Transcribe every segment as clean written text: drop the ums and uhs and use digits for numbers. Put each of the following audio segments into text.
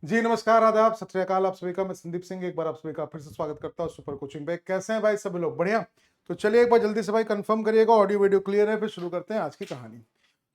जी नमस्कार, आदाब, सत श्री अकाल। आप सभी का मैं संदीप सिंह एक बार आप सभी का फिर से स्वागत करता हूँ सुपर कोचिंग पे। कैसे हैं भाई सभी लोग? बढ़िया। तो चलिए एक बार जल्दी से भाई कंफर्म करिएगा ऑडियो वीडियो क्लियर है, फिर शुरू करते हैं आज की कहानी।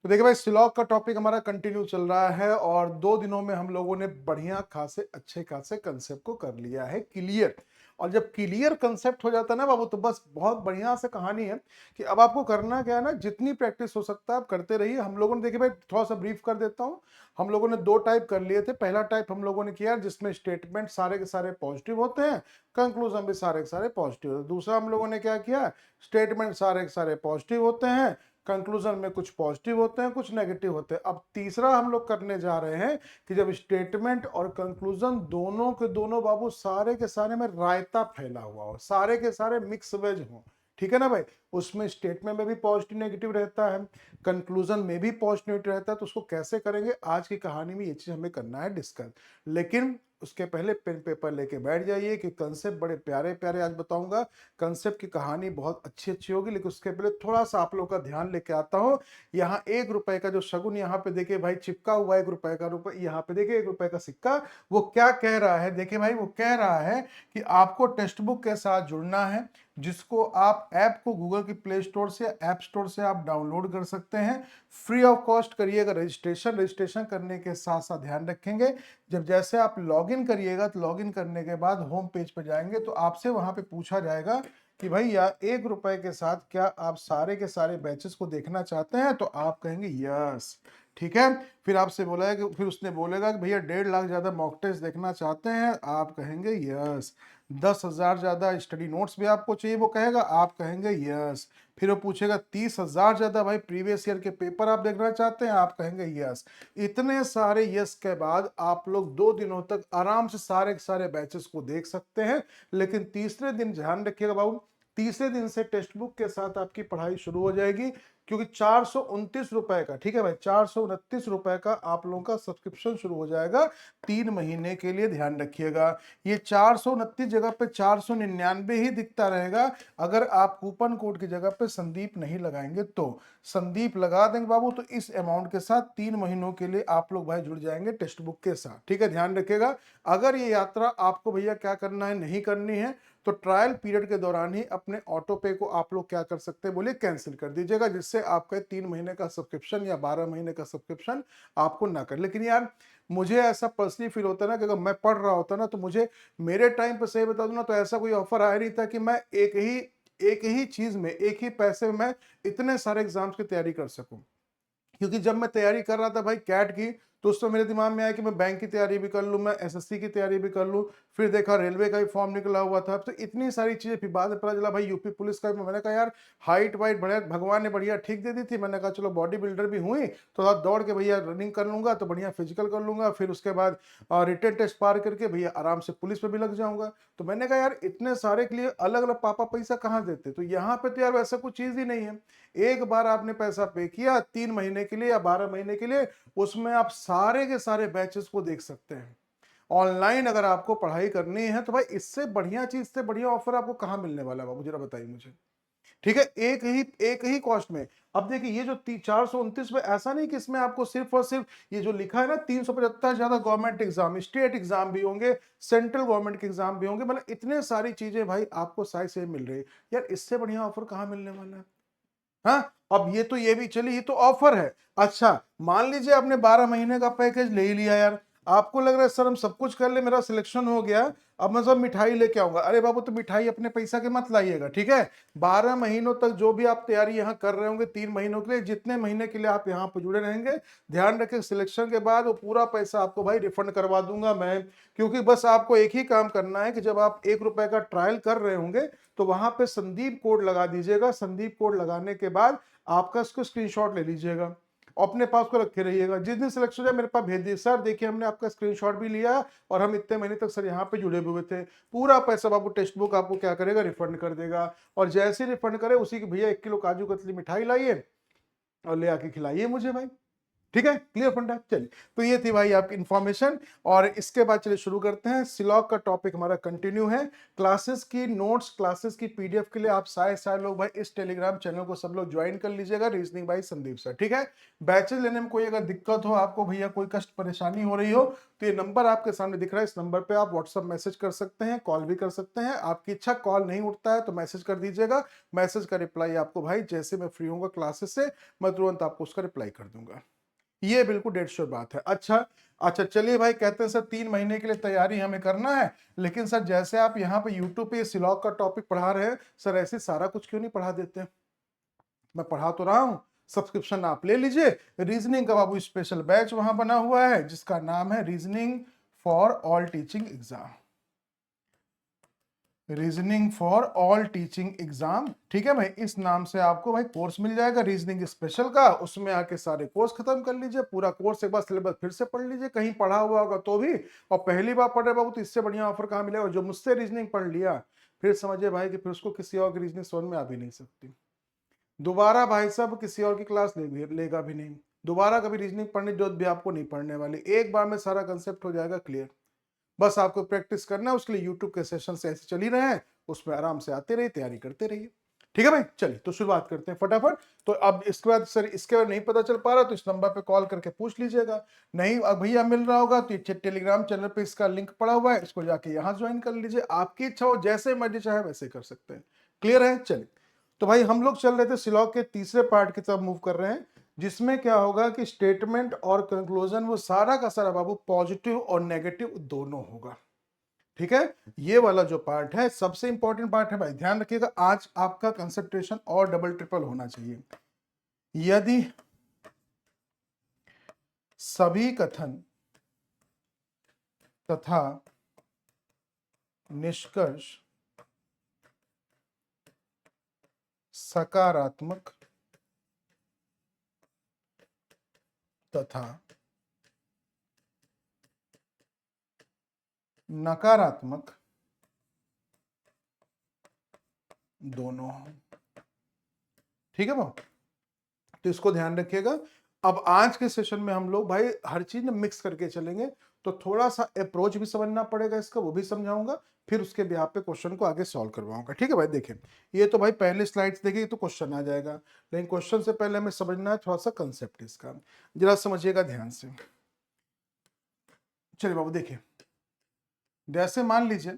तो देखिए भाई, सिलॉग का टॉपिक हमारा कंटिन्यू चल रहा है और 2 दिनों में हम लोगों ने बढ़िया खासे अच्छे खासे कंसेप्ट को कर लिया है क्लियर। और जब क्लियर कंसेप्ट हो जाता है ना बाबू, तो बस बहुत बढ़िया से कहानी है कि अब आपको करना क्या है ना, जितनी प्रैक्टिस हो सकता है आप करते रहिए। हम लोगों ने देखिए भाई, थोड़ा सा ब्रीफ कर देता हूँ। हम लोगों ने 2 टाइप कर लिए थे। पहला टाइप हम लोगों ने किया जिसमें स्टेटमेंट सारे के सारे पॉजिटिव होते हैं, कंक्लूजन भी सारे के सारे पॉजिटिव होते हैं। दूसरा हम लोगों ने क्या किया, स्टेटमेंट सारे के सारे पॉजिटिव होते हैं, कंक्लूजन में कुछ पॉजिटिव होते हैं कुछ नेगेटिव होते हैं। अब तीसरा हम लोग करने जा रहे हैं कि जब स्टेटमेंट और कंक्लूजन दोनों के दोनों बाबू सारे के सारे में रायता फैला हुआ हो, सारे के सारे मिक्स वेज हो, ठीक है ना भाई। उसमें स्टेटमेंट में भी पॉजिटिव नेगेटिव रहता है, कंक्लूजन में भी पॉजिटिव नेगेटिव रहता है। तो उसको कैसे करेंगे, आज की कहानी में ये चीज हमें करना है डिस्कस। लेकिन उसके पहले पेन पेपर लेके बैठ जाइए कि कंसेप्ट बड़े प्यारे प्यारे आज बताऊंगा। कंसेप्ट की कहानी बहुत अच्छी अच्छी होगी, लेकिन उसके पहले थोड़ा सा आप लोग का ध्यान लेके आता हूँ। यहाँ 1 रुपए का जो शगुन यहाँ पे देखिए भाई चिपका हुआ है, 1 रुपए का रुपए यहाँ पे देखिए 1 रुपए का सिक्का। वो क्या कह रहा है देखिए भाई, वो कह रहा है कि आपको टेक्स्ट बुक के साथ जुड़ना है, जिसको आप ऐप को गूगल की प्ले स्टोर से ऐप स्टोर से आप डाउनलोड कर सकते हैं। फ्री ऑफ कॉस्ट करिएगा रजिस्ट्रेशन। रजिस्ट्रेशन करने के साथ साथ ध्यान रखेंगे, जब जैसे आप लॉगिन करिएगा तो लॉगिन करने के बाद होम पेज पर जाएंगे तो आपसे वहां पे पूछा जाएगा कि भैया 1 रुपए के साथ क्या आप सारे के सारे बैचेस को देखना चाहते हैं, तो आप कहेंगे यस, ठीक है। फिर आपसे बोला है कि फिर उसने बोलेगा कि भैया 1.5 लाख ज्यादा मॉक टेस्ट देखना चाहते हैं, आप कहेंगे यस। 10,000 ज्यादा स्टडी नोट्स भी आपको चाहिए, वो कहेगा, आप कहेंगे यस। फिर वो पूछेगा 30,000 ज्यादा भाई प्रीवियस ईयर के पेपर आप देखना चाहते हैं, आप कहेंगे यस। इतने सारे यस के बाद आप लोग 2 दिनों तक आराम से सारे के सारे बैचेस को देख सकते हैं। लेकिन तीसरे दिन ध्यान रखिएगा बाबू, तीसरे दिन से टेक्स्ट बुक के साथ आपकी पढ़ाई शुरू हो जाएगी, क्योंकि 429 रुपए का, ठीक है भाई, 429 रुपए का आप लोगों का सब्सक्रिप्शन शुरू हो जाएगा 3 महीने के लिए। ध्यान रखिएगा, ये 429 जगह पे 499 ही दिखता रहेगा अगर आप कूपन कोड की जगह पे संदीप नहीं लगाएंगे तो। संदीप लगा देंगे बाबू तो इस अमाउंट के साथ 3 महीनों के लिए आप लोग भाई जुड़ जाएंगे टेक्स्ट बुक के साथ, ठीक है। ध्यान रखिएगा, अगर ये यात्रा आपको भैया क्या करना है, नहीं करनी है, तो ट्रायल पीरियड के दौरान ही अपने ऑटो पे को आप लोग क्या कर सकते हैं, बोलिए कैंसिल कर दीजिएगा, जिससे आपका 3 महीने का सब्सक्रिप्शन या 12 महीने का सब्सक्रिप्शन आपको ना कर। लेकिन यार मुझे ऐसा पर्सनली फील होता है ना कि अगर मैं पढ़ रहा होता ना, तो मुझे मेरे टाइम पे सही बता दूं ना, तो ऐसा कोई ऑफर आया नहीं था कि मैं एक ही चीज में एक ही पैसे में मैं इतने सारे एग्जाम्स की तैयारी कर सकूं। क्योंकि जब मैं तैयारी कर रहा था भाई कैट की, तो उस समय मेरे दिमाग में आया कि मैं बैंक की तैयारी भी कर लूं, मैं एसएससी की तैयारी भी कर लूं। फिर देखा रेलवे का भी फॉर्म निकला हुआ था, तो इतनी सारी चीजें। फिर बाद में पता चला भाई यूपी पुलिस का भी। मैंने कहा यार हाइट वाइट बढ़िया भगवान ने बढ़िया ठीक दे दी थी। मैंने कहा चलो बॉडी बिल्डर भी हुई तो थोड़ा दौड़ के भैया रनिंग कर लूंगा, तो बढ़िया फिजिकल कर लूंगा, फिर उसके बाद रिटन टेस्ट पार करके भैया आराम से पुलिस पे भी लग जाऊंगा। तो मैंने कहा यार इतने सारे के लिए अलग अलग पापा पैसा कहाँ देते, तो यहाँ पे तो यार वैसा कुछ चीज ही नहीं है। एक बार आपने पैसा पे किया 3 महीने के लिए या 12 महीने के लिए, उसमें आप सारे के सारे बैचेस को देख सकते हैं। ऑनलाइन अगर आपको पढ़ाई करनी है तो भाई इससे बढ़िया चीज से बढ़िया ऑफर आपको कहां मिलने वाला है बाबू, जरा बताइए मुझे, ठीक है। एक ही कॉस्ट में। अब देखिए ये जो 429 में, ऐसा नहीं कि इसमें आपको सिर्फ और सिर्फ ये जो लिखा है ना 375 ज्यादा गवर्नमेंट एग्जाम, स्टेट एग्जाम भी होंगे, सेंट्रल गवर्नमेंट के एग्जाम भी होंगे, मतलब इतने सारी चीजें भाई आपको साइड से मिल रही है। यार इससे बढ़िया ऑफर कहां मिलने वाला है। हाँ, अब ये भी चलिए, ये तो ऑफर है। अच्छा मान लीजिए आपने 12 महीने का पैकेज ले ही लिया यार, आपको लग रहा है सर हम सब कुछ कर ले, मेरा सिलेक्शन हो गया, अब मैं सब मिठाई लेके आऊंगा। अरे बाबू तो मिठाई अपने पैसा के मत लाइएगा, ठीक है। 12 महीनों तक जो भी आप तैयारी यहाँ कर रहे होंगे 3 महीनों के लिए, जितने महीने के लिए आप यहाँ पे जुड़े रहेंगे, ध्यान रखें सिलेक्शन के बाद वो पूरा पैसा आपको भाई रिफंड करवा दूंगा मैं। क्योंकि बस आपको एक ही काम करना है कि जब आप 1 रुपए का ट्रायल कर रहे होंगे तो वहां पे संदीप कोड लगा दीजिएगा। संदीप कोड लगाने के बाद आपका इसको स्क्रीनशॉट ले लीजिएगा, अपने पास को रखे रहिएगा। जिस दिन सिलेक्शन हो जाए मेरे पास भेज दीजिए, सर देखिए हमने आपका स्क्रीनशॉट भी लिया और हम इतने महीने तक सर यहाँ पे जुड़े हुए थे। पूरा पैसा बाबू टेक्स्ट बुक आपको क्या करेगा, रिफंड कर देगा। और जैसे रिफंड करे उसी की भैया 1 किलो काजू कतली मिठाई लाइए और ले आके खिलाइए मुझे भाई। ठीक है, क्लियर फंडा। चलिए, तो ये थी भाई आपकी इन्फॉर्मेशन। और इसके बाद चलिए शुरू करते हैं। सिलॉग का टॉपिक हमारा कंटिन्यू है। क्लासेस की नोट्स, क्लासेस की पीडीएफ के लिए आप सारे लोग भाई इस टेलीग्राम चैनल को सब लोग ज्वाइन कर लीजिएगा, रीजनिंग बाई संदीप सर। ठीक है, बैचेज लेने में कोई अगर दिक्कत हो आपको, भैया कोई कष्ट परेशानी हो रही हो, तो ये नंबर आपके सामने दिख रहा है, इस नंबर पे आप व्हाट्सअप मैसेज कर सकते हैं, कॉल भी कर सकते हैं। आपकी इच्छा, कॉल नहीं उठता है तो मैसेज कर दीजिएगा। मैसेज का रिप्लाई आपको भाई जैसे मैं फ्री होऊंगा क्लासेस से, मैं तुरंत आपको उसका रिप्लाई कर दूंगा। ये बिल्कुल डेढ़ श्योर बात है। अच्छा चलिए भाई, कहते हैं सर 3 महीने के लिए तैयारी हमें करना है, लेकिन सर जैसे आप यहाँ पे यूट्यूब पे सिलॉग का टॉपिक पढ़ा रहे हैं, सर ऐसे सारा कुछ क्यों नहीं पढ़ा देते? मैं पढ़ा तो रहा हूँ, सब्सक्रिप्शन आप ले लीजिए। रीजनिंग का बाबू स्पेशल बैच वहां बना हुआ है जिसका नाम है reasoning for all teaching exam. Reasoning for all teaching exam, ठीक है भाई, इस नाम से आपको भाई कोर्स मिल जाएगा रीजनिंग स्पेशल का। उसमें आके सारे कोर्स खत्म कर लीजिए, पूरा कोर्स एक बार सिलेबस फिर से पढ़ लीजिए, कहीं पढ़ा हुआ होगा तो भी। और पहली बार पढ़ रहे बाबू तो इससे बढ़िया ऑफर कहाँ मिलेगा? जो मुझसे रीजनिंग पढ़ लिया, फिर समझिए भाई कि फिर उसको किसी और की रीजनिंग समझ में आ भी नहीं सकती। दोबारा भाई साहब किसी और की क्लास लेगा भी नहीं, दोबारा कभी रीजनिंग पढ़ने जो भी आपको नहीं पढ़ने वाली, एक बार में सारा कंसेप्ट हो जाएगा क्लियर। बस आपको प्रैक्टिस करना है, उसके लिए यूट्यूब के सेशन से ऐसे चल ही रहे हैं, उसमें आराम से आते रहिए, तैयारी करते रहिए। ठीक है भाई, चलिए तो शुरुआत करते हैं फटाफट। तो अब इसके बाद सर इसके बाद नहीं पता चल पा रहा तो इस नंबर पे कॉल करके पूछ लीजिएगा। नहीं अब भैया मिल रहा होगा तो ये टेलीग्राम चैनल पे इसका लिंक पड़ा हुआ है, इसको जाके यहाँ ज्वाइन कर लीजिए। आपकी इच्छा हो, जैसे मर्जी चाहे वैसे कर सकते हैं। क्लियर है? चलिए, तो भाई हम लोग चल रहे थे सिलॉग के तीसरे पार्ट की तरफ मूव कर रहे हैं, जिसमें क्या होगा कि स्टेटमेंट और कंक्लूजन वो सारा का सारा बाबू पॉजिटिव और नेगेटिव दोनों होगा। ठीक है, ये वाला जो पार्ट है सबसे इंपॉर्टेंट पार्ट है भाई, ध्यान रखिएगा। आज आपका कंसंट्रेशन और डबल ट्रिपल होना चाहिए। यदि सभी कथन तथा निष्कर्ष सकारात्मक तथा नकारात्मक दोनों हो, ठीक है बाबू, तो इसको ध्यान रखिएगा। अब आज के सेशन में हम लोग भाई हर चीज में मिक्स करके चलेंगे, तो थोड़ा सा अप्रोच भी समझना पड़ेगा इसका, वो भी समझाऊंगा, फिर उसके बिहाफ पे क्वेश्चन को आगे सॉल्व करवाऊंगा। ठीक है भाई, देखिए ये तो भाई पहले स्लाइड्स देखिए तो क्वेश्चन आ जाएगा, लेकिन क्वेश्चन से पहले हमें समझना है थोड़ा सा कंसेप्ट इसका, जरा समझिएगा ध्यान से। चलिए बाबू देखिए, जैसे मान लीजिए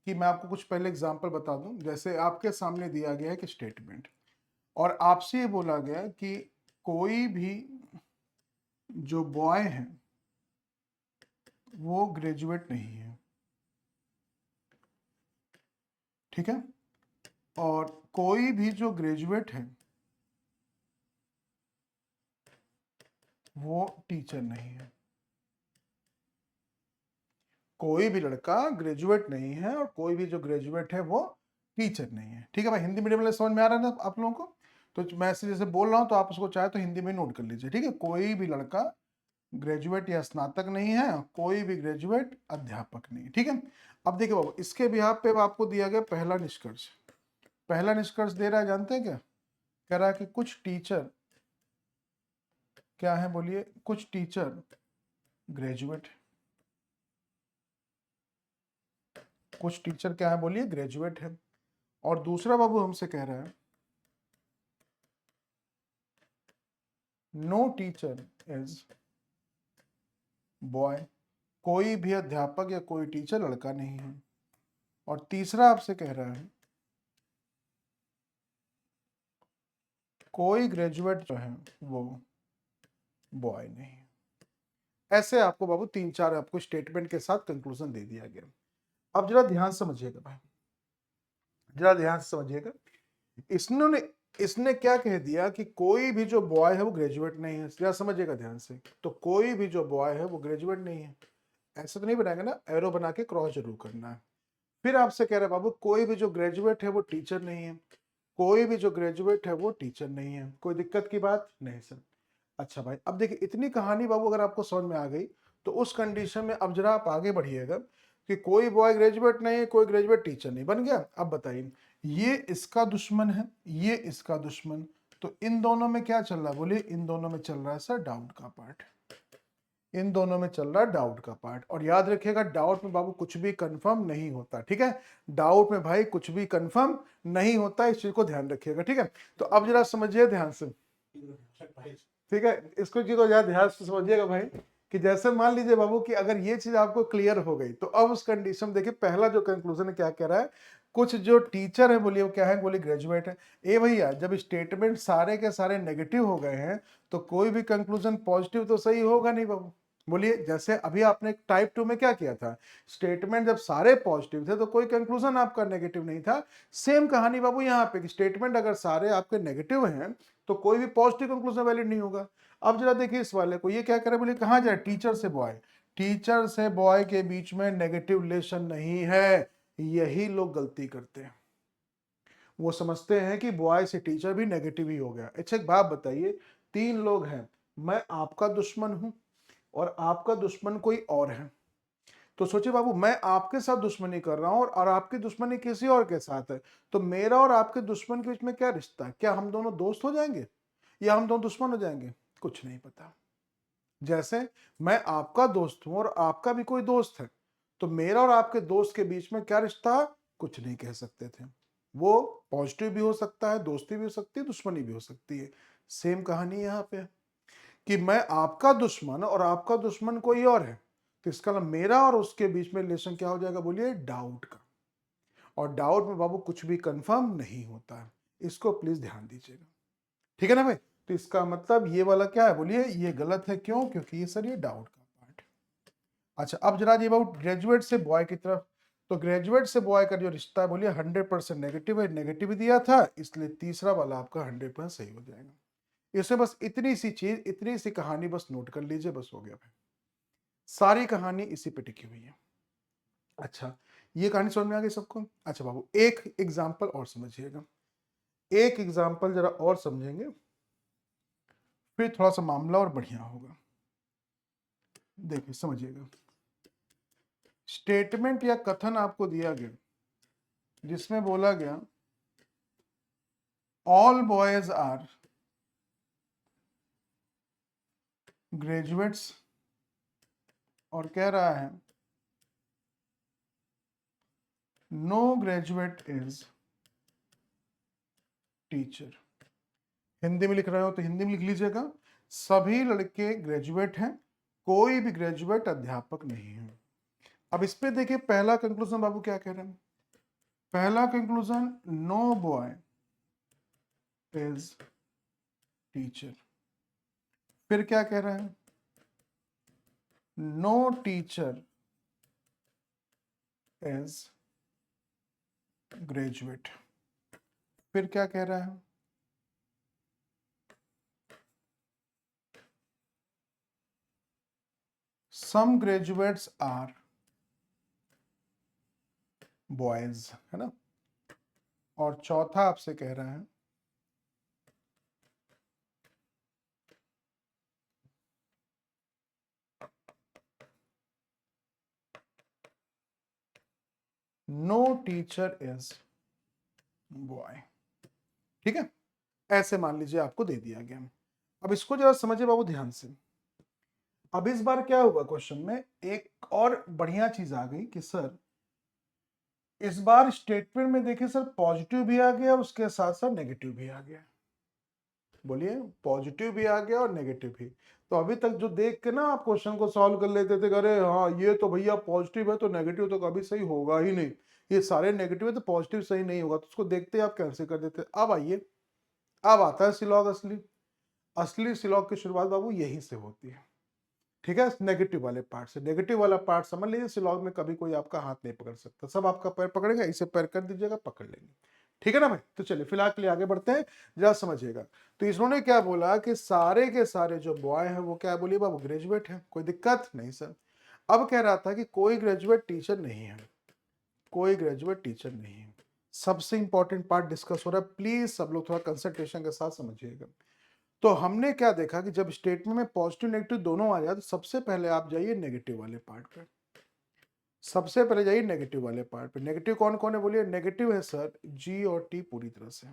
कि मैं आपको कुछ पहले एग्जाम्पल बता दूं। जैसे आपके सामने दिया गया है कि स्टेटमेंट, और आपसे ये बोला गया कि कोई भी जो बॉय है वो ग्रेजुएट नहीं है, ठीक है, और कोई भी जो ग्रेजुएट है वो टीचर नहीं है। कोई भी लड़का ग्रेजुएट नहीं है और कोई भी जो ग्रेजुएट है वो टीचर नहीं है। ठीक है भाई, हिंदी मीडियम में समझ में आ रहा है ना आप लोगों को? तो मैं ऐसे जैसे बोल रहा हूं तो आप उसको चाहे तो हिंदी में नोट कर लीजिए। ठीक है, कोई भी लड़का ग्रेजुएट या स्नातक नहीं है, कोई भी ग्रेजुएट अध्यापक नहीं। ठीक है, अब देखिए बाबू, इसके बिहाफ पे आपको दिया गया पहला निष्कर्ष। पहला निष्कर्ष दे रहा है, जानते हैं क्या कह रहा है? कि कुछ टीचर क्या है, बोलिए? कुछ टीचर ग्रेजुएट, कुछ टीचर क्या है, बोलिए? ग्रेजुएट है। और दूसरा बाबू हमसे कह रहा है नो टीचर इज बॉय, कोई भी अध्यापक या कोई टीचर लड़का नहीं है। और तीसरा आपसे कह रहा है कोई ग्रेजुएट जो है वो बॉय नहीं है। ऐसे आपको बाबू 3-4 आपको स्टेटमेंट के साथ कंक्लूजन दे दिया गया। अब जरा ध्यान समझिएगा भाई, जरा ध्यान से समझिएगा। इसने क्या कह दिया कि कोई भी जो बॉय है वो ग्रेजुएट नहीं है। जरा समझिएगा ध्यान से, तो कोई भी जो बॉय है वो ग्रेजुएट नहीं है, ऐसे तो नहीं बनाएगा ना, एरो बना के क्रॉस जरूर करना है। फिर आपसे कह रहे बाबू कोई भी जो ग्रेजुएट है वो टीचर नहीं है, कोई भी जो ग्रेजुएट है वो टीचर नहीं है। कोई दिक्कत की बात नहीं सर। अच्छा भाई, अब देखिए इतनी कहानी बाबू अगर आपको समझ में आ गई, तो उस कंडीशन में अब जरा आप आगे बढ़िएगा कि कोई बॉय ग्रेजुएट नहीं है, कोई ग्रेजुएट टीचर नहीं, बन गया। अब बताइए, ये इसका दुश्मन है, ये इसका दुश्मन, तो इन दोनों में क्या चल रहा है बोलिए, इन दोनों में चल रहा है सर डाउट का पार्ट, इन दोनों में चल रहा है डाउट का पार्ट। और याद रखिएगा डाउट में बाबू कुछ भी कंफर्म नहीं होता, ठीक है, डाउट में भाई कुछ भी कंफर्म नहीं होता, इस चीज को ध्यान रखिएगा, ठीक है। तो अब जरा समझिए ध्यान से, ठीक है, इसको चीज को जरा ध्यान से समझिएगा भाई, कि जैसे मान लीजिए बाबू कि अगर ये चीज आपको क्लियर हो गई तो अब उस कंडीशन देखिए पहला जो कंक्लूजन है क्या कह रहा है, कुछ जो टीचर है बोलिए वो क्या है, बोलिए ग्रेजुएट है। ए भैया जब स्टेटमेंट सारे के सारे नेगेटिव हो गए हैं तो कोई भी कंक्लूजन पॉजिटिव तो सही होगा नहीं बाबू। बोलिए जैसे अभी आपने टाइप 2 में क्या किया था, स्टेटमेंट जब सारे पॉजिटिव थे तो कोई कंक्लूजन आपका नेगेटिव नहीं था। सेम कहानी बाबू यहाँ पे, स्टेटमेंट अगर सारे आपके नेगेटिव हैं तो कोई भी पॉजिटिव कंक्लूजन वैलिड नहीं होगा। अब जरा देखिए इस वाले को, ये क्या करे बोले, कहाँ जाए, टीचर से बॉय, टीचर से बॉय के बीच में नेगेटिव रिलेशन नहीं है, यही लोग गलती करते हैं। वो समझते हैं कि बॉय से टीचर भी नेगेटिव ही हो गया। अच्छा एक बात बताइए, तीन लोग हैं, मैं आपका दुश्मन हूं और आपका दुश्मन कोई और है, तो सोचिए बाबू मैं आपके साथ दुश्मनी कर रहा हूं और आपकी दुश्मनी किसी और के साथ है, तो मेरा और आपके दुश्मन के बीच में क्या रिश्ता है, क्या हम दोनों दोस्त हो जाएंगे या हम दोनों दुश्मन हो जाएंगे, कुछ नहीं पता। जैसे मैं आपका दोस्त हूं और आपका भी कोई दोस्त है, तो मेरा और आपके दोस्त के बीच में क्या रिश्ता, कुछ नहीं कह सकते थे। वो पॉजिटिव भी हो सकता है, दोस्ती भी हो सकती है, दुश्मनी भी हो सकती है। सेम कहानी यहाँ पे है कि मैं आपका दुश्मन और आपका दुश्मन कोई और है, तो इसका मतलब मेरा और उसके बीच में रिलेशन क्या हो जाएगा, बोलिए डाउट का। और डाउट में बाबू कुछ भी कंफर्म नहीं होता है, इसको प्लीज ध्यान दीजिएगा, ठीक है ना भाई। तो इसका मतलब ये वाला क्या है, बोलिए ये गलत है, क्यों, क्योंकि ये सर ये डाउट का पार्ट। अच्छा अब जरा ये अबाउट ग्रेजुएट से बॉय की तरफ, तो ग्रेजुएट से बॉय का जो रिश्ता है बोलिए 100% नेगेटिव है, नेगेटिव दिया था, इसलिए तीसरा वाला आपका 100% सही हो जाएगा। इसमें बस इतनी सी चीज, इतनी सी कहानी बस नोट कर लीजिए, बस हो गया भाई, सारी कहानी इसी पे टिकी हुई है। अच्छा ये कहानी समझ में आ गई सबको। अच्छा बाबू एक एग्जाम्पल और समझिएगा, एक एग्जाम्पल जरा और समझेंगे, फिर थोड़ा सा मामला और बढ़िया होगा। देखिए समझिएगा, स्टेटमेंट या कथन आपको दिया गया जिसमें बोला गया ऑल बॉयज आर ग्रेजुएट्स, और कह रहा है no graduate is teacher. Hindi में लिख रहे हो तो हिंदी में लिख लीजिएगा, सभी लड़के ग्रेजुएट हैं, कोई भी ग्रेजुएट अध्यापक नहीं है। अब इस पे देखिए पहला कंक्लूजन बाबू क्या कह रहे हैं, पहला conclusion no boy is teacher. फिर क्या कह रहे हैं, नो टीचर इज ग्रेजुएट। फिर क्या कह रहा है, सम ग्रेजुएट्स आर बॉयज, है ना। और चौथा आपसे कह रहा है नो टीचर इज बॉय, ठीक है। ऐसे मान लीजिए आपको दे दिया गया। अब इसको जरा समझिए बाबू ध्यान से। अब इस बार क्या हुआ क्वेश्चन में, एक और बढ़िया चीज आ गई कि सर इस बार स्टेटमेंट में देखिए सर पॉजिटिव भी आ गया, उसके साथ साथ नेगेटिव भी आ गया। बोलिए पॉजिटिव भी आ गया और नेगेटिव भी। तो अभी तक जो देख के ना आप क्वेश्चन को सॉल्व कर लेते थे, अरे हाँ ये तो भैया पॉजिटिव है तो नेगेटिव तो कभी सही होगा ही नहीं, ये सारे नेगेटिव है तो पॉजिटिव सही नहीं होगा, तो उसको देखते आप कैंसिल कर देते। अब आइए, अब आता है सिलॉग असली, असली सिलॉग की शुरुआत बाबू यहीं से होती है, ठीक है, नेगेटिव वाले पार्ट से। नेगेटिव वाला पार्ट समझ लीजिए, सिलॉग में कभी कोई आपका हाथ नहीं पकड़ सकता, सब आपका पैर पकड़ेगा, इसे पैर कर दीजिएगा पकड़ लेंगे, ठीक है ना भाई। तो चलिए फिलहाल के लिए आगे बढ़ते हैं, जरा समझिएगा। तो इन्होंने क्या बोला कि सारे के सारे जो बॉय हैं वो क्या बोलिए बाबू ग्रेजुएट हैं, कोई दिक्कत नहीं सर। अब कह रहा था कि कोई ग्रेजुएट टीचर नहीं है, कोई ग्रेजुएट टीचर नहीं है। सबसे इंपॉर्टेंट पार्ट डिस्कस हो रहा है, प्लीज सब लोग थोड़ा कंसंट्रेशन के साथ समझिएगा। तो हमने क्या देखा कि जब स्टेटमेंट में पॉजिटिव नेगेटिव दोनों आ जाए तो सबसे पहले आप जाइए नेगेटिव वाले पार्ट पे, सबसे पहले जाइए नेगेटिव वाले पार्ट पे। नेगेटिव कौन कौन है बोलिए, नेगेटिव है सर जी और टी पूरी तरह से,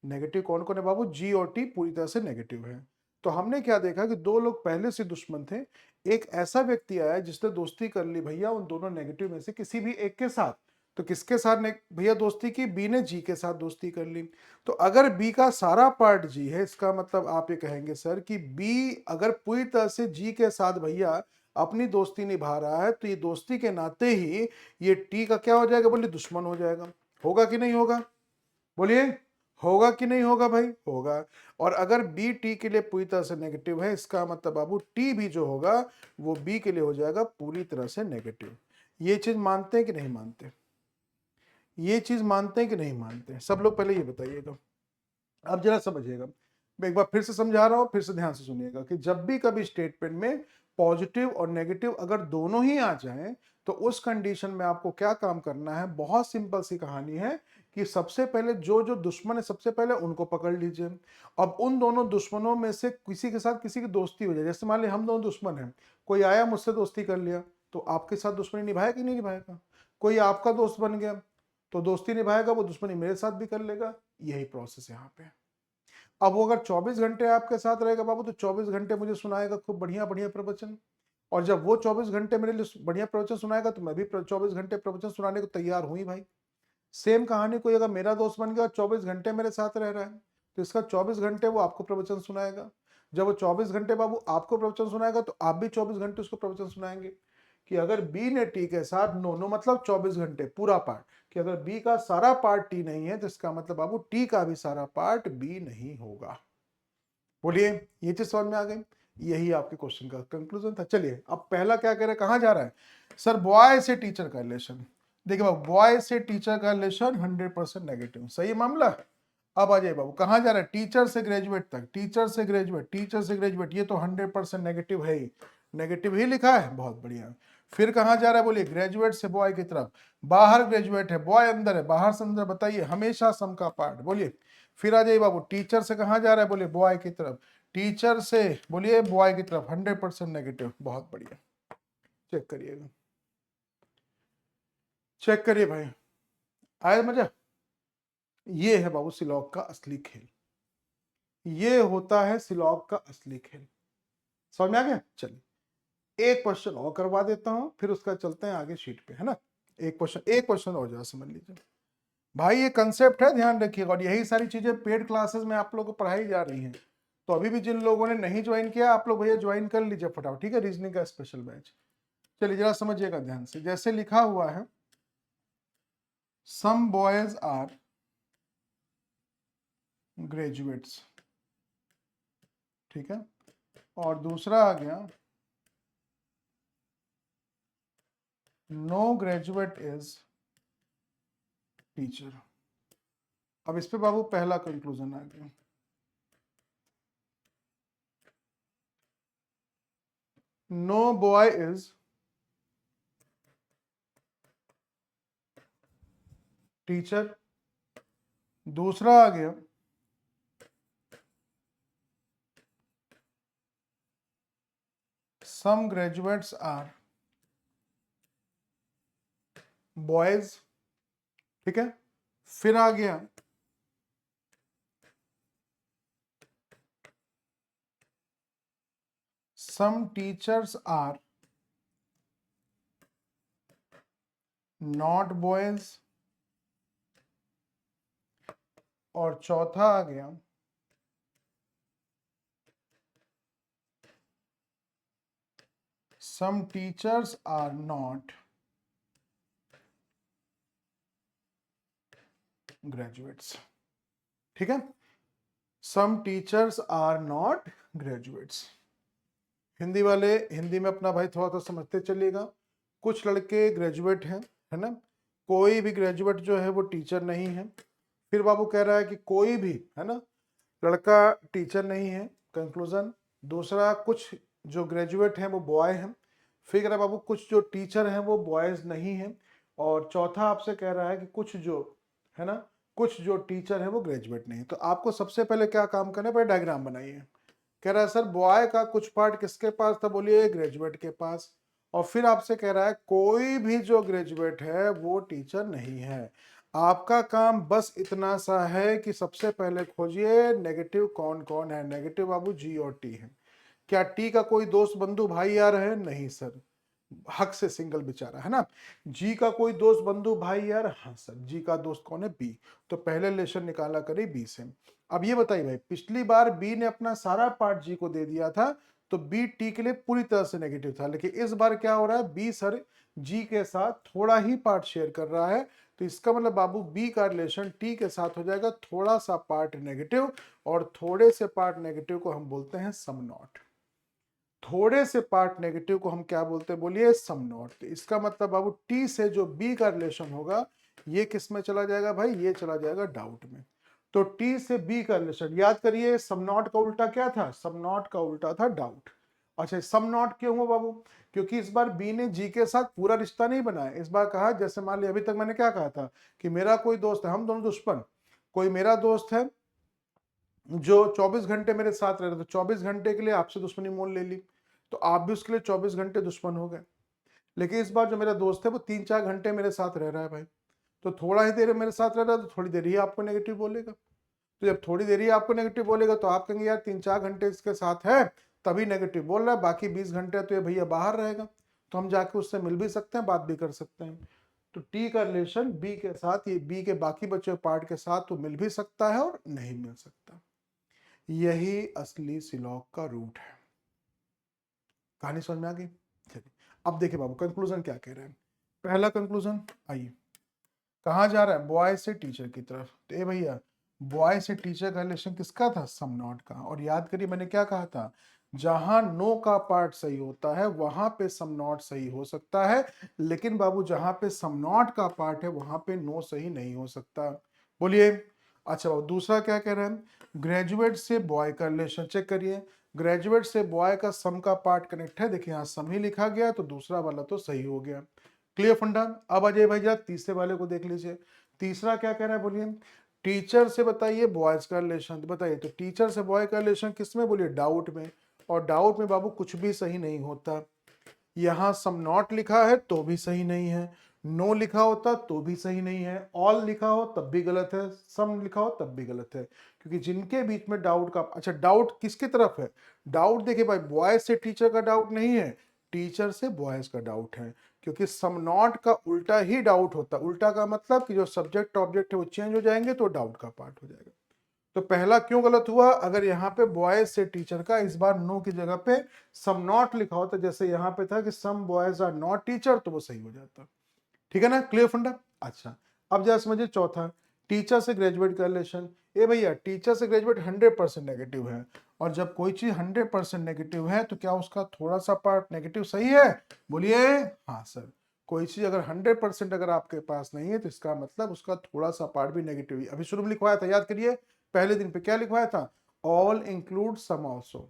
नेगेटिव कौन कौन है बाबू? जी और टी पूरी तरह से नेगेटिव है। तो हमने क्या देखा कि दो लोग पहले से दुश्मन थे, एक ऐसा व्यक्ति आया जिसने दोस्ती कर ली भैया उन दोनों नेगेटिव में से किसी भी एक के साथ। तो किसके साथ ने भैया दोस्ती की? बी ने जी के साथ दोस्ती कर ली। तो अगर बी का सारा पार्ट जी है, इसका मतलब आप ये कहेंगे सर कि बी अगर पूरी तरह से जी के साथ भैया अपनी दोस्ती निभा रहा है, तो ये दोस्ती के नाते ही ये टी का क्या हो जाएगा? बोलिए दुश्मन हो जाएगा। होगा कि नहीं होगा? बोलिए होगा कि नहीं होगा भाई? होगा। और अगर बी टी के लिए पूरी तरह से नेगेटिव है, इसका मतलब बाबू टी भी जो होगा वो बी के लिए हो जाएगा पूरी तरह से नेगेटिव। ये चीज मानते हैं कि नहीं मानते? ये चीज मानते हैं कि नहीं मानते? सब लोग पहले ये बताइएगा। अब जरा समझिएगा, मैं एक बार फिर से समझा रहा हूं, फिर से ध्यान से सुनिएगा कि जब भी कभी स्टेटमेंट में पॉजिटिव और नेगेटिव अगर दोनों ही आ जाएं, तो उस कंडीशन में आपको क्या काम करना है? बहुत सिंपल सी कहानी है कि सबसे पहले जो जो दुश्मन है सबसे पहले उनको पकड़ लीजिए। अब उन दोनों दुश्मनों में से किसी के साथ किसी की दोस्ती हो जाए, जैसे मान ली हम दोनों दुश्मन हैं, कोई आया मुझसे दोस्ती कर लिया, तो आपके साथ दुश्मनी निभाएगा कि नहीं निभाएगा? कोई आपका दोस्त बन गया तो दोस्ती निभाएगा, वो दुश्मनी मेरे साथ भी कर लेगा। यही प्रोसेस यहाँ पे। अब वो अगर 24 घंटे आपके साथ रहेगा बाबू, तो 24 घंटे मुझे सुनाएगा खूब बढ़िया बढ़िया प्रवचन। और जब वो 24 घंटे मेरे लिए बढ़िया प्रवचन सुनाएगा, तो मैं भी 24 घंटे प्रवचन सुनाने को तैयार हूं ही भाई। सेम कहानी, कोई अगर मेरा दोस्त बन गया और 24 घंटे मेरे साथ रह रहा है, तो इसका 24 घंटे वो आपको प्रवचन सुनाएगा। जब वो 24 घंटे बाबू आपको प्रवचन सुनाएगा, तो आप भी 24 घंटे उसको प्रवचन सुनाएंगे। कि अगर बी ने टी के साथ नो नो मतलब 24 घंटे पूरा पार्ट, कि अगर बी का सारा पार्ट टी नहीं है, तो इसका मतलब बाबू टी का भी सारा पार्ट बी नहीं होगा। बोलिए, ये चीज समझ में आ गई? यही आपके क्वेश्चन का कंक्लूजन था। चलिए अब पहला क्या कह रहे हैं, कहां जा रहा है सर? बॉय से टीचर का रिलेशन। देखिए बाबू, बॉय से टीचर का रिलेशन 100% नेगेटिव, सही मामला। अब आ जाइए बाबू, कहां जा रहा है? टीचर से ग्रेजुएट तक, टीचर से ग्रेजुएट, टीचर से ग्रेजुएट, ये तो 100% नेगेटिव है ही, नेगेटिव ही लिखा है, बहुत बढ़िया। फिर कहां जा रहा है? बोलिए ग्रेजुएट से बॉय की तरफ, बाहर ग्रेजुएट है, बॉय अंदर है, बाहर से अंदर, बताइए हमेशा सम का पार्ट। बोलिए फिर आ जाइए बाबू, टीचर से कहां जा रहा है? बोलिए बॉय की तरफ, टीचर से बोलिए बॉय की तरफ, 100% नेगेटिव, बहुत बढ़िया। चेक करिएगा, चेक करिए भाई, आया मजा? ये है बाबू सिलॉग का असली खेल, ये होता है सिलॉग का असली खेल। समझ में आ गया? चलिए एक क्वेश्चन और करवा देता हूं, फिर उसका चलते हैं आगे शीट पे, है ना। एक क्वेश्चन और जरा समझ लीजिए भाई, ये कंसेप्ट है, ध्यान रखिएगा। और यही सारी चीजें पेड क्लासेस में आप लोगों को पढ़ाई जा रही हैं। तो अभी भी जिन लोगों ने नहीं ज्वाइन किया, आप लोग भैया ज्वाइन कर लीजिए फटाफट, ठीक है, रीजनिंग का स्पेशल बैच। चलिए जरा समझिएगा ध्यान से, जैसे लिखा हुआ है सम बॉयज आर ग्रेजुएट्स, ठीक है, और दूसरा आ गया नो ग्रेजुएट इज टीचर। अब इस पे बाबू पहला कंक्लूजन आ गया, नो बॉय इज टीचर। दूसरा आ गया some graduates are boys, ठीक है। फिर आ गया some teachers are not boys, और चौथा आ गया some teachers are not graduates, ठीक है। some teachers are not graduates। Hindi वाले हिंदी में अपना भाई थोड़ा सा समझते चलिएगा। कुछ लड़के ग्रेजुएट हैं, है ना, कोई भी ग्रेजुएट जो है वो टीचर नहीं है। फिर बाबू कह रहा है कि कोई भी, है ना, लड़का टीचर नहीं है, कंक्लूजन। दूसरा, कुछ जो ग्रेजुएट हैं वो बॉय हैं। फिर कह रहा है बाबू कुछ जो टीचर हैं वो बॉयज नहीं हैं। और चौथा आपसे कह रहा है कि कुछ जो, है ना, कुछ जो टीचर हैं वो ग्रेजुएट नहीं है। तो आपको सबसे पहले क्या काम करना है, पहले डायग्राम बनाइए। कह रहा है सर बॉय का कुछ पार्ट किसके पास था? बोलिए ग्रेजुएट के पास। और फिर आपसे कह रहा है कोई भी जो ग्रेजुएट है वो टीचर नहीं है। आपका काम बस इतना सा है कि सबसे पहले खोजिए नेगेटिव कौन कौन है। नेगेटिव बाबू जी और टी है। क्या टी का कोई दोस्त बंधु भाई यार है? नहीं सर, हक से सिंगल बेचारा है ना। जी का कोई दोस्त बंधु भाई यार? हाँ सर, जी का दोस्त कौन है? बी। तो पहले रिलेशन निकाला करिए बी से। अब ये बताइए भाई, पिछली बार बी ने अपना सारा पार्ट जी को दे दिया था, तो बी टी के लिए पूरी तरह से नेगेटिव था, लेकिन इस बार क्या हो रहा है, बी सर जी के साथ थोड़ा ही पार्ट शेयर कर रहा है। तो इसका मतलब बाबू बी का रिलेशन टी के साथ हो जाएगा थोड़ा सा पार्ट नेगेटिव, और थोड़े से पार्ट नेगेटिव को हम बोलते हैं सम नॉट। थोड़े से पार्ट नेगेटिव को हम क्या बोलते हैं, बोलिए सम नॉट। तो इसका मतलब बाबू टी से जो बी का रिलेशन होगा ये किस में चला जाएगा भाई, ये चला जाएगा डाउट में। तो टी से बी का रिलेशन याद करिए, सम नॉट का उल्टा क्या था, सम नॉट का उल्टा था डाउट। अच्छा, सम नॉट क्यों हुआ बाबू, क्योंकि इस बार बी ने जी के साथ पूरा रिश्ता नहीं बनाया। इस बार कहा, जैसे मान लिया अभी तक मैंने क्या कहा था कि मेरा कोई दोस्त है, हम दोनों दुश्मन, कोई मेरा दोस्त है जो 24 घंटे मेरे साथ रह रहे, तो 24 घंटे के लिए आपसे दुश्मनी मोल ले ली, तो आप भी उसके लिए 24 घंटे दुश्मन हो गए। लेकिन इस बार जो मेरा दोस्त है वो 3-4 घंटे मेरे साथ रह रहा है भाई, तो थोड़ा ही देर मेरे साथ रह रहा है, तो थोड़ी देर ही आपको नेगेटिव बोलेगा। तो जब थोड़ी देर ही आपको नेगेटिव बोलेगा तो आप कहेंगे यार 3-4 घंटे इसके साथ है तभी नेगेटिव बोल रहा है, बाकी 20 घंटे तो ये भैया बाहर रहेगा, तो हम जाके उससे मिल भी सकते हैं, बात भी कर सकते हैं। तो टी का रिलेशन बी के साथ, ये बी के बाकी बचे पार्ट के साथ तो मिल भी सकता है और नहीं मिल सकता। यही असली सिलॉक का रूट है। कहानी समझ में आ गई? चलिए अब देखिए बाबू कंक्लूजन क्या कह रहे हैं। पहला कंक्लूजन, आइए, कहाँ जा रहा है, बॉय से टीचर की तरफ। तो ये भैया बॉय से टीचर का रिलेशन किसका था, सम नॉट का। और याद करिए मैंने क्या कहा था, जहां नो का पार्ट सही होता है वहां पे सम नॉट सही हो सकता है, लेकिन बाबू जहां पे सम नॉट का पार्ट है वहां पे नो सही नहीं हो सकता। बोलिए। अच्छा बाबू दूसरा क्या कह रहे हैं, ग्रेजुएट से बॉय का रिलेशन चेक करिए। ग्रेजुएट से बॉय का सम का पार्ट कनेक्ट है, देखिए यहाँ सम ही लिखा गया तो दूसरा वाला तो सही हो गया। क्लियर फंडा। अब अजय भाई जरा तीसरे वाले को देख लीजिए। तीसरा क्या कह रहा है, बोलिए। टीचर से बताइए बॉयज का रिलेशन, बताइए। तो टीचर से बॉय का रिलेशन किस में, बोलिए डाउट में। और डाउट में बाबू कुछ भी सही नहीं होता। यहां सम नॉट लिखा है तो भी सही नहीं है, नो लिखा होता तो भी सही नहीं है, ऑल लिखा हो तब भी गलत है, सम लिखा हो तब भी गलत है। क्योंकि जिनके बीच में डाउट का, अच्छा डाउट किसकी तरफ है, डाउट देखिए भाई बॉयज से टीचर का डाउट नहीं है, टीचर से बॉयज का डाउट है। क्योंकि सम नॉट का उल्टा ही डाउट होता है। उल्टा का मतलब कि जो सब्जेक्ट ऑब्जेक्ट है वो चेंज हो जाएंगे तो डाउट का पार्ट हो जाएगा। तो पहला क्यों गलत हुआ, अगर यहाँ पे बॉयज से टीचर का इस बार नो की जगह पे सम नॉट लिखा होता, जैसे यहाँ पे था कि some boys are not teacher, तो वो सही हो जाता। ठीक है ना, क्लियर फंडा। अच्छा अब जरा समझिए चौथा, टीचर से ग्रेजुएट का रिलेशन। ए भैया टीचर से ग्रेजुएट 100% नेगेटिव है, और जब कोई चीज 100% नेगेटिव है तो क्या उसका थोड़ा सा पार्ट नेगेटिव सही है, बोलिए। हाँ सर, कोई चीज अगर 100% अगर आपके पास नहीं है तो इसका मतलब उसका थोड़ा सा पार्ट भी नेगेटिव है। अभी शुरू में लिखवाया था, याद करिए पहले दिन पे क्या लिखवाया था, ऑल इंक्लूड सम ऑल्सो।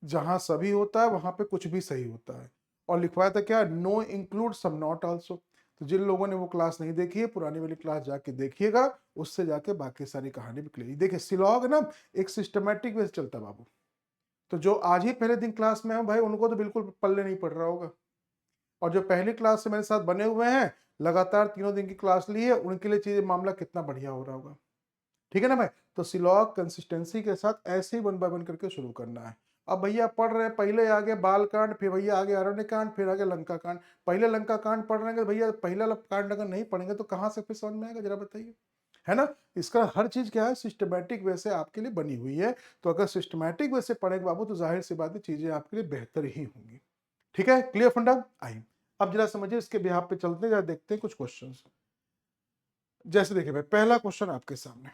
जहां सभी होता है वहां पे कुछ भी सही होता है। और लिखवाया था क्या, no include some not also. तो जिन लोगों ने वो क्लास नहीं देखी है पुरानी वाली क्लास जाके देखिएगा, उससे जाके बाकी सारी कहानी भी क्लियर। देखिए सिलॉग ना एक सिस्टमेटिक वे से चलता है बाबू। तो जो आज ही पहले दिन क्लास में है भाई उनको तो बिल्कुल पल्ले नहीं पड़ रहा होगा, और जो पहली क्लास से मेरे साथ बने हुए हैं, लगातार तीनों दिन की क्लास ली है, उनके लिए चीजें मामला कितना बढ़िया हो रहा होगा। ठीक है ना भाई। तो सिलॉग कंसिस्टेंसी के साथ ऐसे ही 1 बाय 1 करके शुरू करना है। अब भैया पढ़ रहे हैं, पहले आगे बाल कांड, फिर भैया आगे अरण्य कांड, फिर आगे लंका कांड। पहले लंका कांड पढ़ रहे हैं तो भैया पहला कांड अगर नहीं पढ़ेंगे तो कहाँ से फिर समझ में आएगा, जरा बताइए। है ना। इसका हर चीज क्या है, सिस्टमैटिक वे से आपके लिए बनी हुई है। तो अगर सिस्टमैटिक वे से पढ़ेंगे बाबू तो जाहिर सी बात है चीजें आपके लिए बेहतर ही होंगी। ठीक है, क्लियर फंडा। आइए अब जरा समझिए, इसके बिहाफ पे चलते हैं, जरा देखते हैं कुछ क्वेश्चन। जैसे देखिए भाई पहला क्वेश्चन आपके सामने।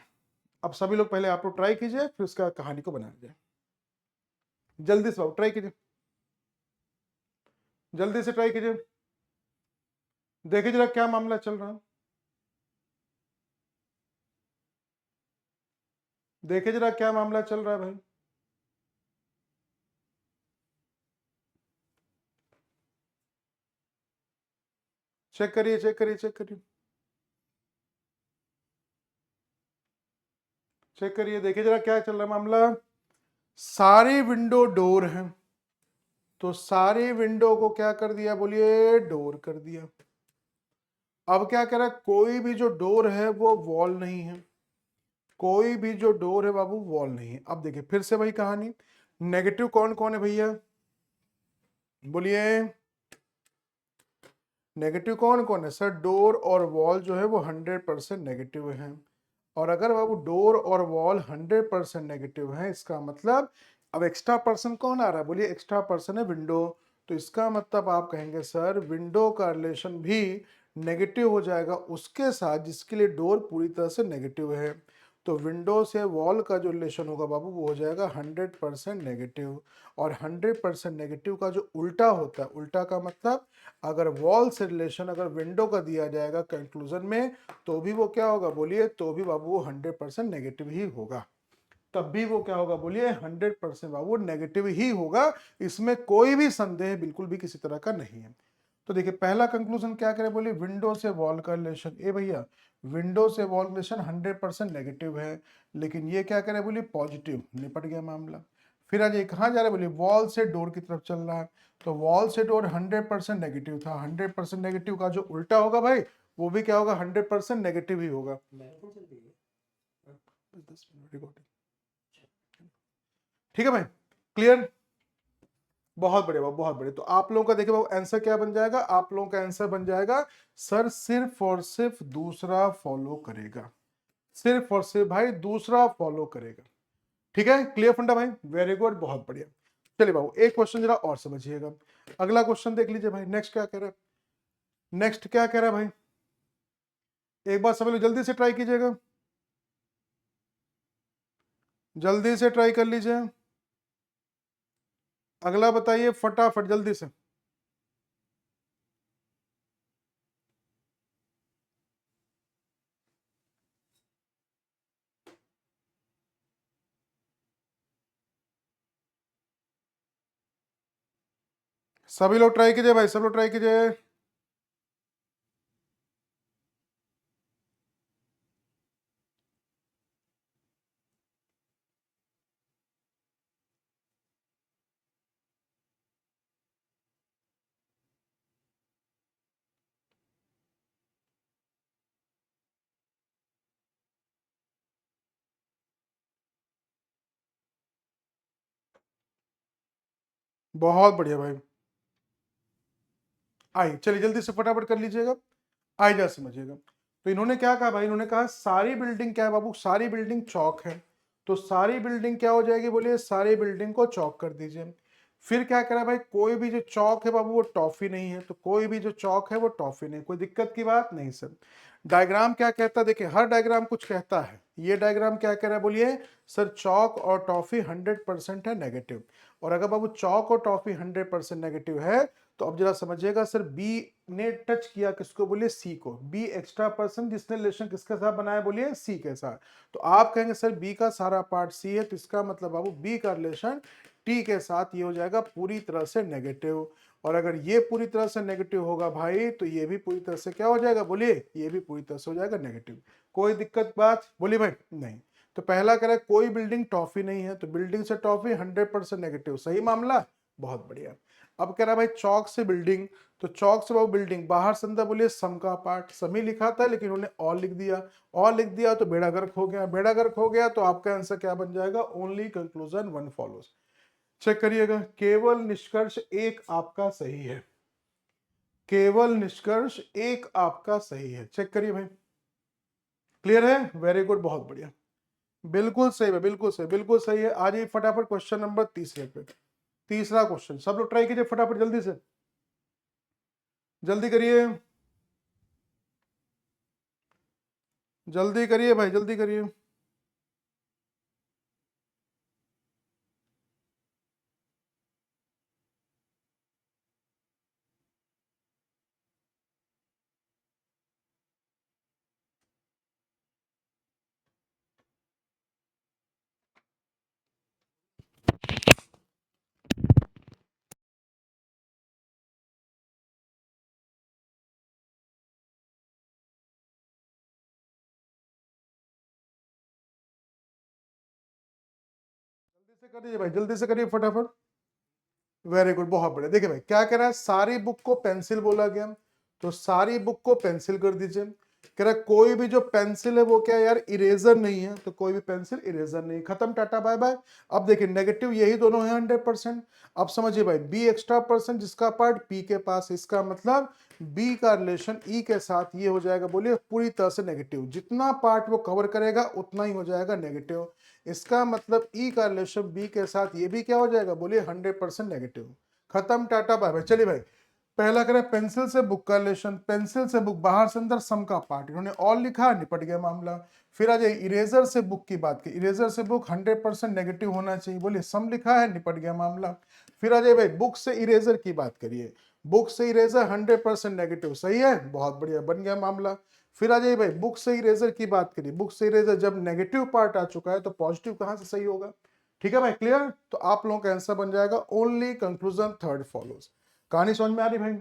अब सभी लोग पहले आप लोग ट्राई कीजिए फिर उसका कहानी को बनाया जाए। जल्दी से ट्राई कीजिए, जल्दी से ट्राई कीजिए, देखिए जरा क्या मामला चल रहा है, देखिए जरा क्या मामला चल रहा है भाई। चेक करिए चेक करिए चेक करिए चेक करिए, देखिए जरा क्या चल रहा है मामला। सारी विंडो डोर हैं, तो सारी विंडो को क्या कर दिया, बोलिए डोर कर दिया। अब क्या कह रहा है, कोई भी जो डोर है वो वॉल नहीं है, कोई भी जो डोर है बाबू वॉल नहीं है। अब देखिए फिर से वही कहानी, नेगेटिव कौन कौन है भैया, बोलिए नेगेटिव कौन कौन है सर, डोर और वॉल जो है वो 100% नेगेटिव है। और अगर बाबू डोर और वॉल 100% नेगेटिव है, इसका मतलब अब एक्स्ट्रा पर्सन कौन आ रहा है, बोलिए एक्स्ट्रा पर्सन है विंडो। तो इसका मतलब आप कहेंगे सर विंडो का रिलेशन भी नेगेटिव हो जाएगा उसके साथ जिसके लिए डोर पूरी तरह से नेगेटिव है। तो विंडो से वॉल का जो रिलेशन होगा बाबू वो हो जाएगा 100% नेगेटिव। और 100% नेगेटिव का जो उल्टा होता है, उल्टा का मतलब अगर वॉल से रिलेशन अगर विंडो का दिया जाएगा कंक्लूजन में, तो भी वो क्या होगा बोलिए, तो भी बाबू वो 100% नेगेटिव ही होगा। तब भी वो क्या होगा बोलिए, 100% बाबू नेगेटिव ही होगा। इसमें कोई भी संदेह बिल्कुल भी किसी तरह का नहीं है। तो देखिए पहला कंक्लूजन क्या करे बोलिए, विंडो से वॉल का रिलेशन, ए भैया विंडो से वॉल रिलेशन 100% नेगेटिव है, लेकिन ये क्या करे बोलिए पॉजिटिव, निपट गया मामला। फिर आ जाइए कहाँ जा रहे बोलिए, वॉल से डोर की तरफ चल रहा है। तो वॉल से डोर 100% नेगेटिव था, 100% नेगेटिव का जो उल्टा होगा भाई वो भी क्या होगा, 100% नेगेटिव ही होगा। 10 मिनट रिकॉर्डिंग, ठीक है भाई, क्लियर, बहुत बढ़िया बाबू बहुत बढ़िया। तो आप लोगों का देखिए बाबू आंसर क्या बन जाएगा, आप लोगों का आंसर बन जाएगा सर सिर्फ और सिर्फ दूसरा फॉलो करेगा, सिर्फ और सिर्फ भाई दूसरा फॉलो करेगा। ठीक है, क्लियर फंडा भाई, वेरी गुड, बहुत बढ़िया। चलिए बाबू एक क्वेश्चन जरा और समझिएगा, अगला क्वेश्चन देख लीजिए भाई, नेक्स्ट क्या कह रहा है, नेक्स्ट क्या कह रहा है भाई, एक बार सब लोग जल्दी से ट्राई कीजिएगा, जल्दी से ट्राई कर लीजिए, अगला बताइए फटाफट जल्दी से। सभी लोग ट्राई कीजिए भाई, सब लोग ट्राई कीजिए। बहुत बढ़िया भाई, आई चलिए जल्दी से फटाफट कर लीजिएगा, आई जा समझिएगा। तो इन्होंने क्या कहा भाई, इन्होंने कहा सारी बिल्डिंग क्या है बाबू, सारी बिल्डिंग चौक है। तो सारी बिल्डिंग क्या हो जाएगी बोलिए, सारी बिल्डिंग को चौक कर दीजिए। फिर क्या करा भाई, कोई भी जो चौक है बाबू वो टॉफी नहीं है, तो कोई भी जो चौक है वो टॉफी नहीं, कोई दिक्कत की बात नहीं सर। डायग्राम क्या कहता है, देखिए हर डायग्राम कुछ कहता है, ये डायग्राम क्या कह रहा है बोलिए, सर चौक और टॉफी 100% है नेगेटिव। और अगर बाबू चौक और टॉफी 100% नेगेटिव है, तो अब जरा समझिएगा सर बी ने टच किया किसको बोलिए, सी को, बी एक्स्ट्रा पर्सन जिसने रिलेशन किसके साथ बनाया बोलिए, सी के साथ। तो आप कहेंगे सर बी का सारा पार्ट सी है, तो इसका मतलब बाबू बी का रिलेशन टी के साथ ये हो जाएगा पूरी तरह से नेगेटिव। और अगर ये पूरी तरह से नेगेटिव होगा भाई, तो ये भी पूरी तरह से क्या हो जाएगा बोलिए, ये भी पूरी तरह से हो जाएगा नेगेटिव। कोई दिक्कत बात बोलिए भाई, नहीं। तो पहला कह रहा है कोई बिल्डिंग टॉफी नहीं है, तो बिल्डिंग से टॉफी 100% नेगेटिव, सही मामला, बहुत बढ़िया। अब कह रहा है भाई चौक से बिल्डिंग, तो चौक से बाबू बिल्डिंग, बाहर से अंदर बोलिए सम का पार्ट, समी लिखा था लेकिन उन्होंने और लिख दिया, और लिख दिया तो बेड़ा गर्क हो गया, बेड़ा गर्क हो गया तो आपका आंसर क्या बन जाएगा, only conclusion one follows. Check करिएगा, केवल निष्कर्ष एक आपका सही है, केवल निष्कर्ष एक आपका सही है, चेक करिए भाई, क्लियर है, वेरी गुड, बहुत बढ़िया, बिल्कुल सही है, बिल्कुल सही, बिल्कुल सही है। आज ये फटाफट क्वेश्चन नंबर तीसरे पे, तीसरा क्वेश्चन सब लोग ट्राई कीजिए फटाफट जल्दी से, जल्दी करिए, जल्दी करिए भाई, जल्दी करिए। जल्दी से कर दीजिए भाई, जल्दी से करिए फटाफट, वेरी गुड, बहुत बढ़िया। देखिए भाई क्या कह रहा है, सारी बुक को पेंसिल बोला गया, तो सारी बुक को पेंसिल कर दीजिए। कह रहा कोई भी जो पेंसिल है वो क्या यार इरेजर नहीं है, तो कोई भी पेंसिल इरेजर नहीं। खत्म, टाटा बाय बाय। अब देखिए नेगेटिव यही दोनों है 100%। अब समझिए भाई बी एक्स्ट्रा परसेंट जिसका पार्ट पी के पास, इसका मतलब बी का रिलेशन ई के साथ ये हो जाएगा, बोलिए पूरी तरह से नेगेटिव। जितना पार्ट वो कवर करेगा उतना ही हो जाएगा नेगेटिव। इसका मतलब ई का रिलेशन बी के साथ ये भी क्या हो जाएगा, बोलिए 100% नेगेटिव। खत्म, टाटा बाय बाय। चलिए भाई पहला करें पेंसिल से बुक का रिलेशन। पेंसिल से बुक बाहर से अंदर सम का पार्ट, इन्होंने ऑल लिखा, निपट गया मामला। फिर आ जाए इरेजर से बुक की बात की। इरेजर से बुक 100% नेगेटिव होना चाहिए, बोलिए सम लिखा है, निपट गया मामला। फिर आ जाए भाई बुक से इरेजर की बात करिए। बुक से इरेजर 100% नेगेटिव, सही है, बहुत बढ़िया, बन गया मामला। फिर आ जाइए भाई बुक से इरेजर की बात करिए। बुक से इरेजर जब नेगेटिव पार्ट आ चुका है तो पॉजिटिव कहां से सही होगा। ठीक है भाई, क्लियर। तो आप लोगों का आंसर बन जाएगा ओनली कंक्लूजन थर्ड फॉलोज। कहानी समझ में आ रही भाई।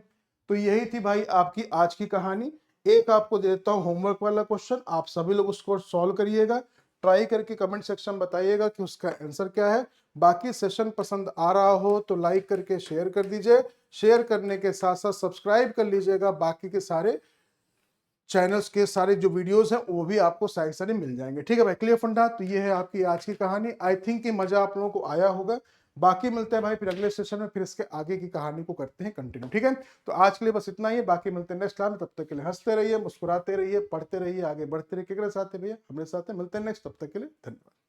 तो यही थी भाई आपकी आज की कहानी। एक आपको देता हूं होमवर्क वाला क्वेश्चन, आप सभी लोग उसको सॉल्व करिएगा, ट्राई करके कमेंट सेक्शन में बताइएगा कि उसका आंसर क्या है। बाकी सेशन पसंद आ रहा हो तो लाइक करके शेयर कर दीजिए। शेयर करने के साथ साथ सब्सक्राइब कर लीजिएगा, बाकी के सारे चैनल्स के सारे जो वीडियोस हैं वो भी आपको सारे सारे मिल जाएंगे। ठीक है भाई, क्लियर फंडा। तो ये है आपकी आज की कहानी। आई थिंक कि मजा आप लोगों को आया होगा। बाकी मिलते हैं भाई फिर अगले सेशन में, फिर इसके आगे की कहानी को करते हैं कंटिन्यू। ठीक है, तो आज के लिए बस इतना ही है, बाकी मिलते हैं नेक्स्ट टाइम। तब तक के लिए हंसते रहिए, मुस्कुराते रहिए, पढ़ते रहिए, आगे बढ़ते रहिए। केकरे साथ है भैया, हमारे साथ है। मिलते हैं नेक्स्ट, तब तक के लिए धन्यवाद।